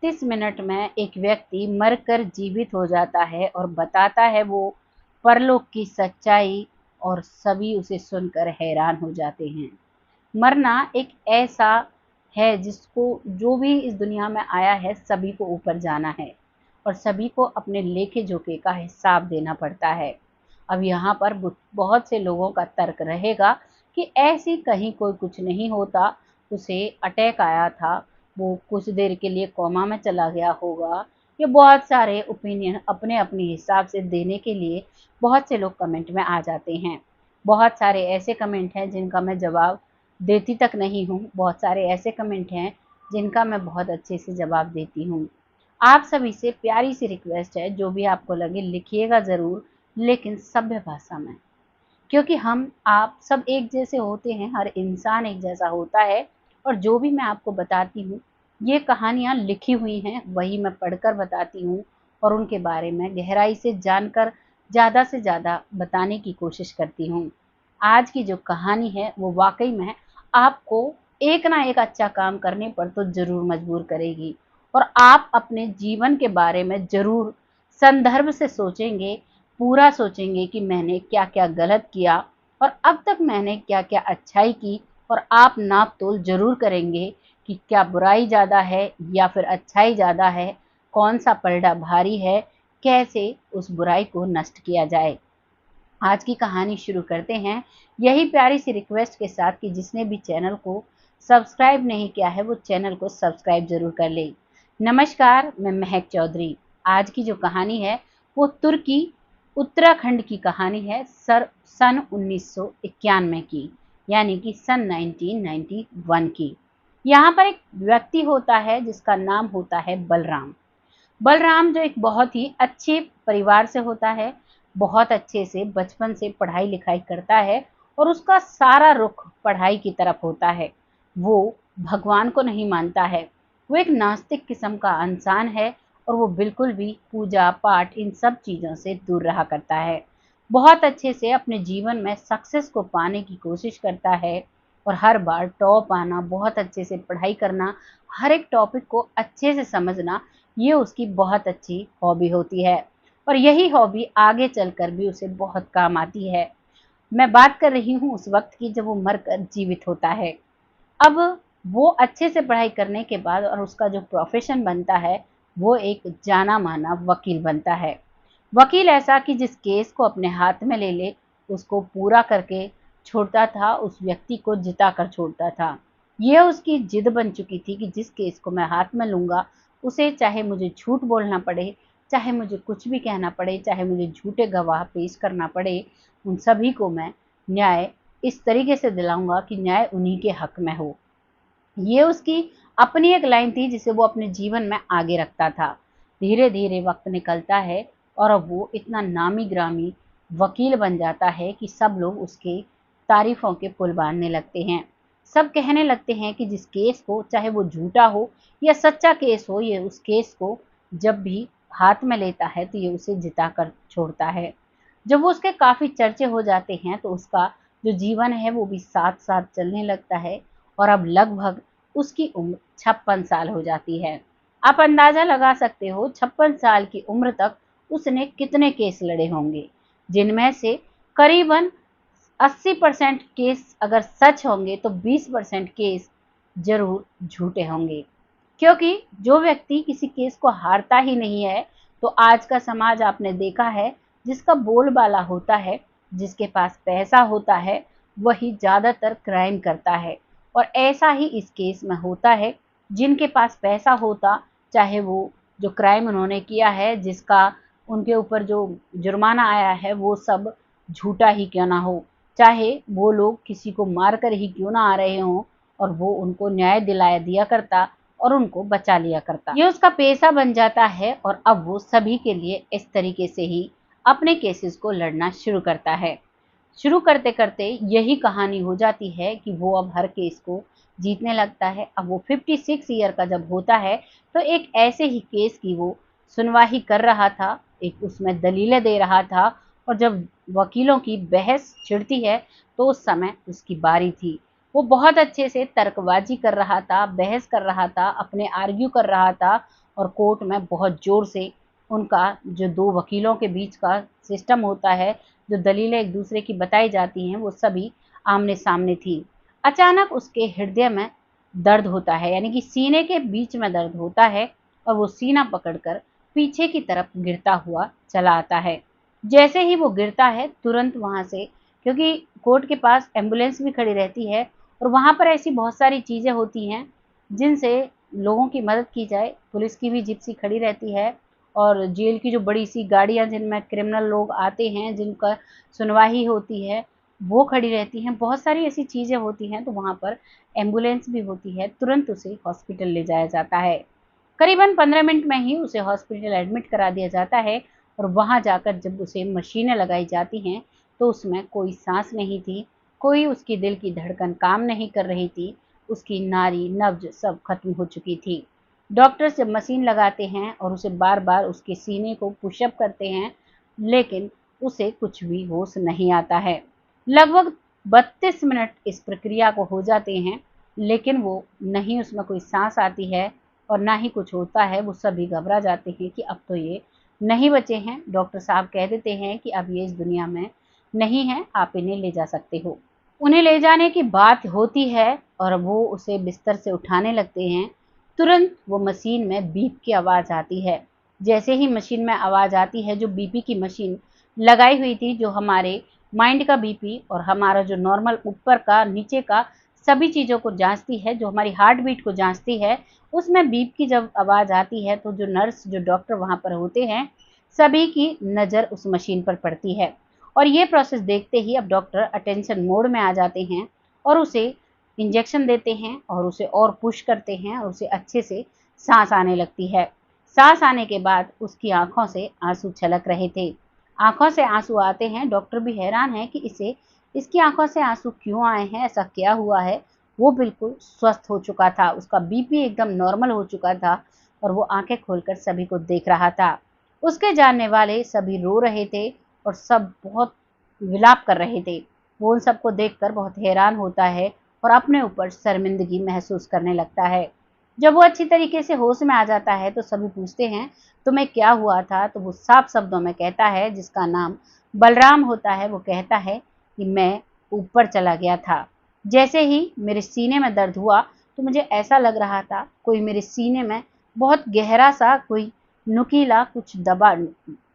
36 minute में एक व्यक्ति मरकर जीवित हो जाता है और बताता है वो परलोक की सच्चाई, और सभी उसे सुनकर हैरान हो जाते हैं। मरना एक ऐसा है जिसको जो भी इस दुनिया में आया है सभी को ऊपर जाना है और सभी को अपने लेखे जोखे का हिसाब देना पड़ता है। अब यहाँ पर बहुत से लोगों का तर्क रहेगा कि ऐसी कहीं कोई कुछ नहीं होता, उसे अटैक आया था, वो कुछ देर के लिए कोमा में चला गया होगा। ये बहुत सारे ओपिनियन अपने अपने हिसाब से देने के लिए बहुत से लोग कमेंट में आ जाते हैं। बहुत सारे ऐसे कमेंट हैं जिनका मैं जवाब देती तक नहीं हूँ, बहुत सारे ऐसे कमेंट हैं जिनका मैं बहुत अच्छे से जवाब देती हूँ। आप सभी से प्यारी सी रिक्वेस्ट है, जो भी आपको लगे लिखिएगा ज़रूर, लेकिन सभ्य भाषा में, क्योंकि हम आप सब एक जैसे होते हैं, हर इंसान एक जैसा होता है। और जो भी मैं आपको बताती हूँ, ये कहानियाँ लिखी हुई हैं, वही मैं पढ़कर बताती हूँ और उनके बारे में गहराई से जानकर ज़्यादा से ज़्यादा बताने की कोशिश करती हूँ। आज की जो कहानी है वो वाकई में आपको एक ना एक अच्छा काम करने पर तो ज़रूर मजबूर करेगी, और आप अपने जीवन के बारे में ज़रूर संदर्भ से सोचेंगे, पूरा सोचेंगे कि मैंने क्या-क्या गलत किया और अब तक मैंने क्या-क्या अच्छाई की, और आप नाप-तोल ज़रूर करेंगे कि क्या बुराई ज़्यादा है या फिर अच्छाई ज़्यादा है, कौन-सा पलड़ा भारी है, कैसे उस बुराई को नष्ट किया जाए। आज की कहानी शुरू करते हैं यही प्यारी सी रिक्वेस्ट के साथ कि जिसने भी चैनल को सब्सक्राइब नहीं किया है वो चैनल को सब्सक्राइब जरूर कर ले। नमस्कार, मैं महक चौधरी। आज की जो कहानी है वो तुर्की उत्तराखंड की कहानी है, सन 1991 की, यानी कि सन 1991 की। यहाँ पर एक व्यक्ति होता है जिसका नाम होता है बलराम। बलराम जो एक बहुत ही अच्छे परिवार से होता है, बहुत अच्छे से बचपन से पढ़ाई लिखाई करता है और उसका सारा रुख पढ़ाई की तरफ होता है। वो भगवान को नहीं मानता है, वो एक नास्तिक किस्म का इंसान है और वो बिल्कुल भी पूजा पाठ इन सब चीज़ों से दूर रहा करता है। बहुत अच्छे से अपने जीवन में सक्सेस को पाने की कोशिश करता है और हर बार टॉप आना, बहुत अच्छे से पढ़ाई करना, हर एक टॉपिक को अच्छे से समझना, ये उसकी बहुत अच्छी हॉबी होती है और यही हॉबी आगे चलकर भी उसे बहुत काम आती है। मैं बात कर रही हूँ उस वक्त की जब वो मरकर जीवित होता है। अब वो अच्छे से पढ़ाई करने के बाद और उसका जो प्रोफेशन बनता है वो एक जाना माना वकील बनता है। वकील ऐसा कि जिस केस को अपने हाथ में ले ले उसको पूरा करके छोड़ता था, उस व्यक्ति को जिता कर छोड़ता था। यह उसकी जिद बन चुकी थी कि जिस केस को मैं हाथ में लूंगा उसे चाहे मुझे झूठ बोलना पड़े, चाहे मुझे कुछ भी कहना पड़े, चाहे मुझे झूठे गवाह पेश करना पड़े, उन सभी को मैं न्याय इस तरीके से दिलाऊंगा कि न्याय उन्हीं के हक में हो। ये उसकी अपनी एक लाइन थी जिसे वो अपने जीवन में आगे रखता था। धीरे धीरे वक्त निकलता है और अब वो इतना नामी ग्रामी वकील बन जाता है कि सब लोग उसके तारीफों के पुल बांधने लगते हैं। सब कहने लगते हैं कि जिस केस को, चाहे वो झूठा हो या सच्चा केस हो, ये उस केस को जब भी हाथ में लेता है तो ये उसे जिता कर छोड़ता है। जब वो उसके काफी चर्चे हो जाते हैं तो उसका जो जीवन है वो भी साथ साथ चलने लगता है और अब लगभग उसकी उम्र 56 साल हो जाती है। आप अंदाजा लगा सकते हो 56 साल की उम्र तक उसने कितने केस लड़े होंगे, जिनमें से करीबन 80% केस अगर सच होंगे तो 20% केस जरूर झूठे होंगे। क्योंकि जो व्यक्ति किसी केस को हारता ही नहीं है, तो आज का समाज आपने देखा है, जिसका बोलबाला होता है, जिसके पास पैसा होता है, वही ज़्यादातर क्राइम करता है। और ऐसा ही इस केस में होता है, जिनके पास पैसा होता, चाहे वो जो क्राइम उन्होंने किया है, जिसका उनके ऊपर जो जुर्माना आया है, वो सब झूठा ही क्यों ना हो, चाहे वो लोग किसी को मार कर ही क्यों ना आ रहे हों, और वो उनको न्याय दिलाया दिया करता और उनको बचा लिया करता। ये उसका पेशा बन जाता है और अब वो सभी के लिए इस तरीके से ही अपने केसेस को लड़ना शुरू करता है। शुरू करते करते यही कहानी हो जाती है कि वो अब हर केस को जीतने लगता है। अब वो 56 ईयर का जब होता है तो एक ऐसे ही केस की वो सुनवाई कर रहा था, एक उसमें दलीलें दे रहा था, और जब वकीलों की बहस छिड़ती है तो उस समय उसकी बारी थी। वो बहुत अच्छे से तर्कबाजी कर रहा था, बहस कर रहा था, अपने आर्ग्यू कर रहा था और कोर्ट में बहुत ज़ोर से उनका जो 2 वकीलों के बीच का सिस्टम होता है, जो दलीलें एक दूसरे की बताई जाती हैं, वो सभी आमने-सामने थी। अचानक उसके हृदय में दर्द होता है, यानी कि सीने के बीच में दर्द होता है और वो सीना पकड़कर पीछे की तरफ गिरता हुआ चला आता है। जैसे ही वो गिरता है, तुरंत वहाँ से, क्योंकि कोर्ट के पास एम्बुलेंस भी खड़ी रहती है और वहाँ पर ऐसी बहुत सारी चीज़ें होती हैं जिनसे लोगों की मदद की जाए। पुलिस की भी जिप्सी खड़ी रहती है और जेल की जो बड़ी-सी गाड़ियाँ जिनमें क्रिमिनल लोग आते हैं, जिनका सुनवाई होती है, वो खड़ी रहती हैं। बहुत सारी ऐसी चीज़ें होती हैं, तो वहाँ पर एम्बुलेंस भी होती है, तुरंत उसे हॉस्पिटल ले जाया जाता है। करीबन 15 मिनट में ही उसे हॉस्पिटल एडमिट करा दिया जाता है और वहाँ जाकर जब उसे मशीनें लगाई जाती हैं, तो उसमें कोई सांस नहीं थी, कोई उसकी दिल की धड़कन काम नहीं कर रही थी, उसकी नाड़ी, नब्ज सब खत्म हो चुकी थी। डॉक्टर्स जब मशीन लगाते हैं और उसे बार-बार उसके सीने को पुशअप करते हैं, लेकिन उसे कुछ भी होश नहीं आता है। लगभग 32 मिनट इस प्रक्रिया को हो जाते हैं, लेकिन वो नहीं उसमें कोई सांस आती है और ना ही कुछ होता है। वो सभी घबरा जाते हैं कि अब तो ये नहीं बचे हैं। डॉक्टर साहब कह देते हैं कि अब ये इस दुनिया में नहीं है, आप इन्हें ले जा सकते हो। उन्हें ले जाने की बात होती है और वो उसे बिस्तर से उठाने लगते हैं। तुरंत वो मशीन में बीप की आवाज़ आती है। जैसे ही मशीन में आवाज़ आती है, जो बीपी की मशीन लगाई हुई थी, जो हमारे माइंड का बीपी और हमारा जो नॉर्मल ऊपर का, नीचे का सभी चीज़ों को जाँचती है, जो हमारी हार्ट बीट को जाँचती है, उसमें बीप की जब आवाज़ आती है, तो जो नर्स, जो डॉक्टर वहाँ पर होते हैं, सभी की नज़र उस मशीन पर पड़ती है। और ये प्रोसेस देखते ही अब डॉक्टर अटेंशन मोड में आ जाते हैं और उसे इंजेक्शन देते हैं और उसे और पुश करते हैं और उसे अच्छे से सांस आने लगती है। सांस आने के बाद उसकी आंखों से आंसू छलक रहे थे। आंखों से आंसू आते हैं, डॉक्टर भी हैरान है कि इसे इसकी आंखों से आंसू क्यों आए हैं, ऐसा क्या हुआ है। वो बिल्कुल स्वस्थ हो चुका था, उसका बीपी एकदम नॉर्मल हो चुका था और वो आंखें खोलकर सभी को देख रहा था। उसके जानने वाले सभी रो रहे थे और सब बहुत विलाप कर रहे थे। वो उन सबको देखकर बहुत हैरान होता है और अपने ऊपर शर्मिंदगी महसूस करने लगता है। जब वो अच्छी तरीके से होश में आ जाता है, तो सभी पूछते हैं, तुम्हें क्या हुआ था? तो वो साफ शब्दों में कहता है, जिसका नाम बलराम होता है, वो कहता है कि मैं ऊपर चला गया था। जैसे ही मेरे सीने में दर्द हुआ, तो मुझे ऐसा लग रहा था कोई मेरे सीने में बहुत गहरा सा कोई नुकीला कुछ दबा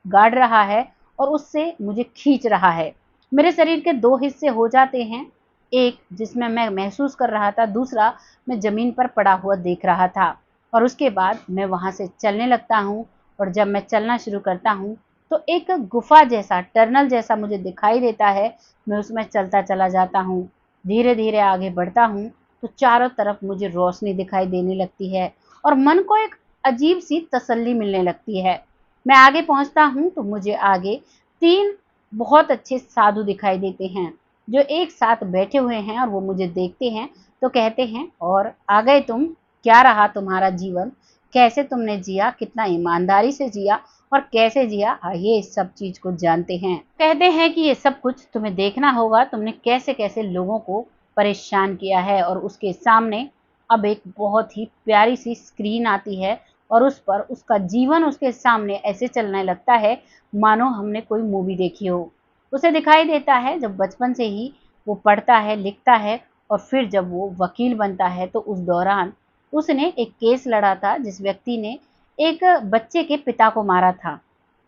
गाड़ रहा है और उससे मुझे खींच रहा है। मेरे शरीर के 2 हिस्से हो जाते हैं, एक जिसमें मैं महसूस कर रहा था, दूसरा मैं ज़मीन पर पड़ा हुआ देख रहा था और उसके बाद मैं वहाँ से चलने लगता हूँ और जब मैं चलना शुरू करता हूँ, तो एक गुफ़ा जैसा, टनल जैसा मुझे दिखाई देता है, मैं उसमें चलता चला जाता हूँ। धीरे-धीरे आगे बढ़ता हूँ, तो चारों तरफ मुझे रोशनी दिखाई देने लगती है और मन को एक अजीब-सी तसल्ली मिलने लगती है। मैं आगे पहुँचता हूँ, तो मुझे आगे 3 बहुत अच्छे साधु दिखाई देते हैं, जो एक साथ बैठे हुए हैं और वो मुझे देखते हैं, तो कहते हैं, और आ गए तुम? क्या रहा तुम्हारा जीवन? कैसे तुमने जिया? कितना ईमानदारी से जिया और कैसे जिया? आइए इस सब चीज़ को जानते हैं। कहते हैं कि ये सब कुछ तुम्हें देखना होगा, तुमने कैसे-कैसे लोगों को परेशान किया है और उसके सामने अब एक बहुत ही प्यारी-सी स्क्रीन आती है और उस पर उसका जीवन उसके सामने ऐसे चलने लगता है, मानो हमने कोई मूवी देखी हो। उसे दिखाई देता है जब बचपन से ही वो पढ़ता है, लिखता है और फिर जब वो वकील बनता है, तो उस दौरान उसने एक केस लड़ा था जिस व्यक्ति ने एक बच्चे के पिता को मारा था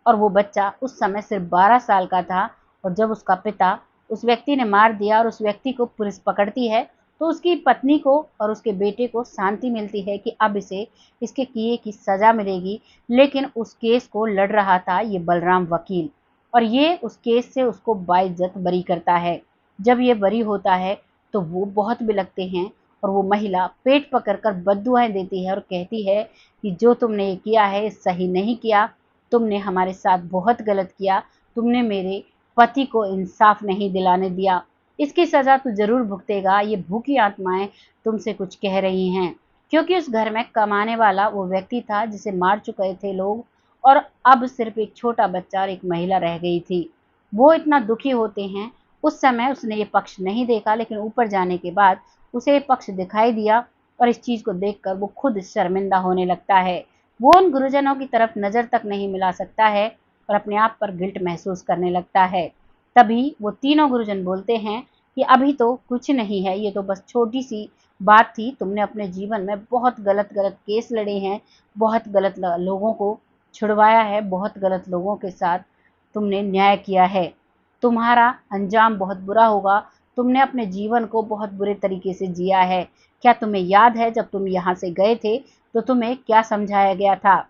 और वो बच्चा उस समय सिर्फ 12 साल का था और जब उसका पिता उस व्यक्ति ने मार दिया और उस व्यक्ति को पुलिस पकड़ती है, तो उसकी पत्नी को और उसके बेटे को शांति मिलती है कि अब इसे इसके किए की सज़ा मिलेगी। लेकिन उस केस को लड़ रहा था ये बलराम वकील और ये उस केस से उसको बाइज्जत बरी करता है। जब ये बरी होता है, तो वो बहुत बिलखते हैं और वो महिला पेट पकड़कर बद्दुआएँ देती है और कहती है कि जो तुमने ये किया है सही नहीं किया, तुमने हमारे साथ बहुत गलत किया, तुमने मेरे पति को इंसाफ नहीं दिलाने दिया, इसकी सज़ा तू ज़रूर भुगतेगा, ये भूखी आत्माएँ तुमसे कुछ कह रही हैं। क्योंकि उस घर में कमाने वाला वो व्यक्ति था जिसे मार चुके थे लोग और अब सिर्फ़ एक छोटा बच्चा और एक महिला रह गई थी। वो इतना दुखी होते हैं, उस समय उसने ये पक्ष नहीं देखा, लेकिन ऊपर जाने के बाद उसे ये पक्ष दिखाई दिया और इस चीज़ को देखकर वो खुद शर्मिंदा होने लगता है। वो उन गुरुजनों की तरफ नज़र तक नहीं मिला सकता है और अपने आप पर गिल्ट महसूस करने लगता है। तभी वो तीनों गुरुजन बोलते हैं कि अभी तो कुछ नहीं है, ये तो बस छोटी-सी बात थी। तुमने अपने जीवन में बहुत गलत-गलत केस लड़े हैं, बहुत गलत ल लोगों को छुड़वाया है, बहुत गलत लोगों के साथ तुमने न्याय किया है। तुम्हारा अंजाम बहुत बुरा होगा, तुमने अपने जीवन को बहुत बुरे तरीके से जिया है। क्या तुम्हें याद है जब तुम यहाँ से गए थे, तो तुम्हें क्या समझाया गया था?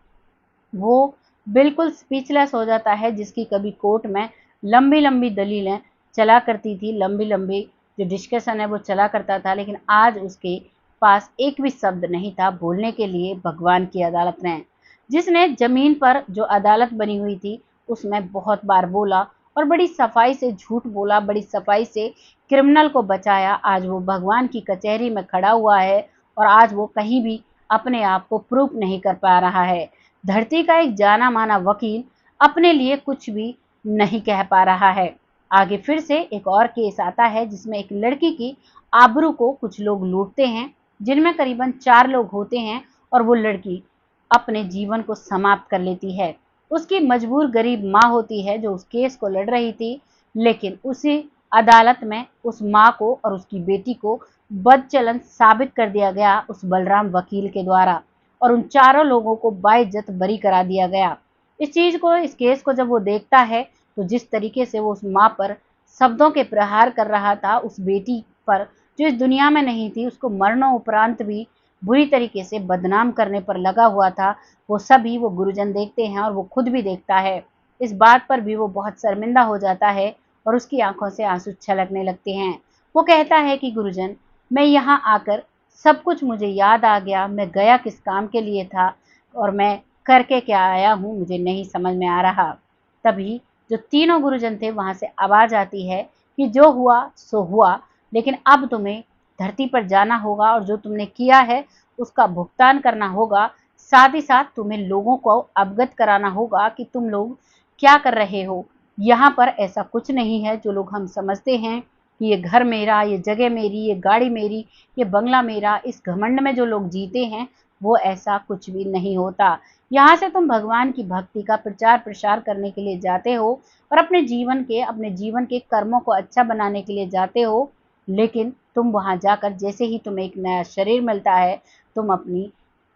वो बिल्कुल स्पीचलेस हो जाता है, जिसकी कभी कोर्ट में लंबी-लंबी दलीलें चला करती थी, लंबी-लंबी जो डिस्कशन है वो चला करता था, लेकिन आज उसके पास एक भी शब्द नहीं था बोलने के लिए भगवान की अदालत में। जिसने ज़मीन पर जो अदालत बनी हुई थी, उसमें बहुत बार बोला और बड़ी सफाई से झूठ बोला, बड़ी सफाई से क्रिमिनल को बचाया। आज वो भगवान की कचहरी में खड़ा हुआ है और आज वो कहीं भी अपने आप को प्रूफ नहीं कर पा रहा है। धरती का एक जाना माना वकील अपने लिए कुछ भी नहीं कह पा रहा है। आगे फिर से एक और केस आता है, जिसमें एक लड़की की आबरू को कुछ लोग लूटते हैं, जिनमें करीबन 4 लोग होते हैं और वो लड़की अपने जीवन को समाप्त कर लेती है। उसकी मजबूर गरीब माँ होती है जो उस केस को लड़ रही थी, लेकिन उसी अदालत में उस माँ को और उसकी बेटी को बदचलन साबित कर दिया गया उस बलराम वकील के द्वारा और उन चारों लोगों को बाइज्जत बरी करा दिया गया। इस केस को जब वो देखता है, तो जिस तरीके से वो उस माँ पर शब्दों के प्रहार कर रहा था, उस बेटी पर जो इस दुनिया में नहीं थी, उसको मरणोपरांत भी बुरी तरीके से बदनाम करने पर लगा हुआ था, वो सभी वो गुरुजन देखते हैं और वो खुद भी देखता है। इस बात पर भी वो बहुत शर्मिंदा हो जाता है और उसकी आंखों से आंसू छलकने लगते हैं। वो कहता है कि गुरुजन, मैं यहाँ आकर सब कुछ मुझे याद आ गया, मैं गया किस काम के लिए था और मैं करके क्या आया हूँ, मुझे नहीं समझ में आ रहा। तभी जो तीनों गुरुजन थे, वहाँ से आवाज़ आती है कि जो हुआ सो हुआ, लेकिन अब तुम्हें धरती पर जाना होगा और जो तुमने किया है उसका भुगतान करना होगा। साथ ही साथ तुम्हें लोगों को अवगत कराना होगा कि तुम लोग क्या कर रहे हो। यहाँ पर ऐसा कुछ नहीं है जो लोग हम समझते हैं कि ये घर मेरा, ये जगह मेरी, ये गाड़ी मेरी, ये बंगला मेरा। इस घमंड में जो लोग जीते हैं, वो ऐसा कुछ भी नहीं होता। यहाँ से तुम भगवान की भक्ति का प्रचार प्रसार करने के लिए जाते हो और अपने जीवन के कर्मों को अच्छा बनाने के लिए जाते हो, लेकिन तुम वहाँ जाकर जैसे ही तुम्हें एक नया शरीर मिलता है, तुम अपनी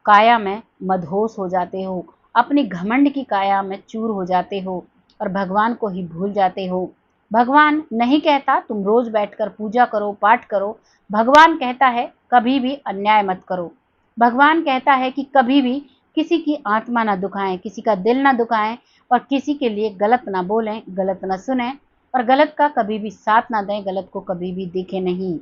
काया में मदहोश हो जाते हो, अपनी घमंड की काया में चूर हो जाते हो और भगवान को ही भूल जाते हो। भगवान नहीं कहता तुम रोज बैठकर पूजा करो, पाठ करो। भगवान कहता है कभी भी अन्याय मत करो। भगवान कहता है कि कभी भी किसी की आत्मा ना दुखाएं, किसी का दिल ना दुखाएं और किसी के लिए गलत ना बोलें, गलत ना सुने और गलत का कभी भी साथ ना दें, गलत को कभी भी देखें नहीं।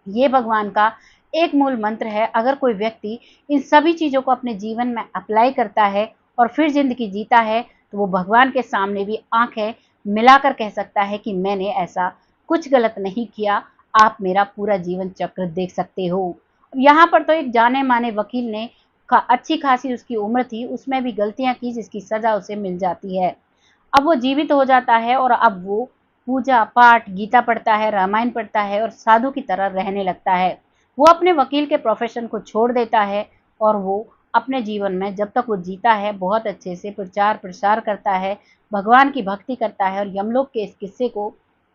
ये भगवान का एक मूल मंत्र है। अगर कोई व्यक्ति इन सभी चीज़ों को अपने जीवन में अप्लाई करता है और फिर ज़िंदगी जीता है, तो वो भगवान के सामने भी आँखें मिलाकर कह सकता है कि मैंने ऐसा कुछ गलत नहीं किया, आप मेरा पूरा जीवन चक्र देख सकते हो। यहाँ पर तो एक जाने-माने वकील ने अच्छी खासी उसकी उम्र थी, उसमें भी गलतियाँ की जिसकी सज़ा उसे मिल जाती है। अब वो जीवित हो जाता है और अब वो पूजा पाठ, गीता पढ़ता है, रामायण पढ़ता है और साधु की तरह रहने लगता है। वो अपने वकील के प्रोफेशन को छोड़ देता है और वो अपने जीवन में जब तक वो जीता है बहुत अच्छे से प्रचार प्रसार करता है, भगवान की भक्ति करता है और यमलोक के इस किस्से को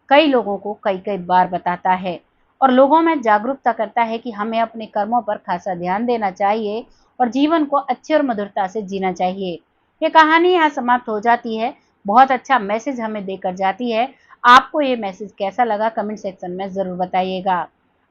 कई लोगों को कई कई बार बताता है और लोगों में जागरूकता करता है कि हमें अपने कर्मों पर खासा ध्यान देना चाहिए और जीवन को अच्छे और मधुरता से जीना चाहिए। ये कहानी यहाँ समाप्त हो जाती है। बहुत अच्छा मैसेज हमें देकर जाती है। आपको ये मैसेज कैसा लगा कमेंट सेक्शन में ज़रूर बताइएगा।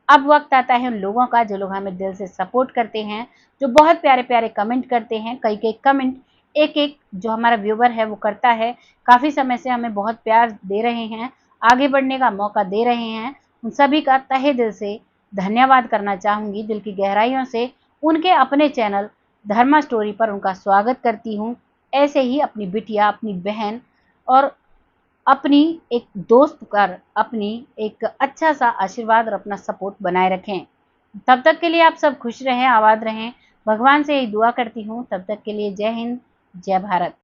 अब वक्त आता है उन लोगों का जो लोग हमें दिल से सपोर्ट करते हैं, जो बहुत प्यारे प्यारे कमेंट करते हैं। कई कई कमेंट एक एक जो हमारा व्यूवर है वो करता है, काफ़ी समय से हमें बहुत प्यार दे रहे हैं, आगे बढ़ने का मौका दे रहे हैं। उन सभी का तहे दिल से धन्यवाद करना चाहूँगी, दिल की गहराइयों से उनके अपने चैनल धर्मा स्टोरी पर उनका स्वागत करती हूँ। ऐसे ही अपनी बिटिया, अपनी बहन और अपनी एक दोस्त पर अपनी एक अच्छा सा आशीर्वाद और अपना सपोर्ट बनाए रखें। तब तक के लिए आप सब खुश रहें, आबाद रहें। भगवान से यही दुआ करती हूँ। तब तक के लिए जय हिंद, जय भारत।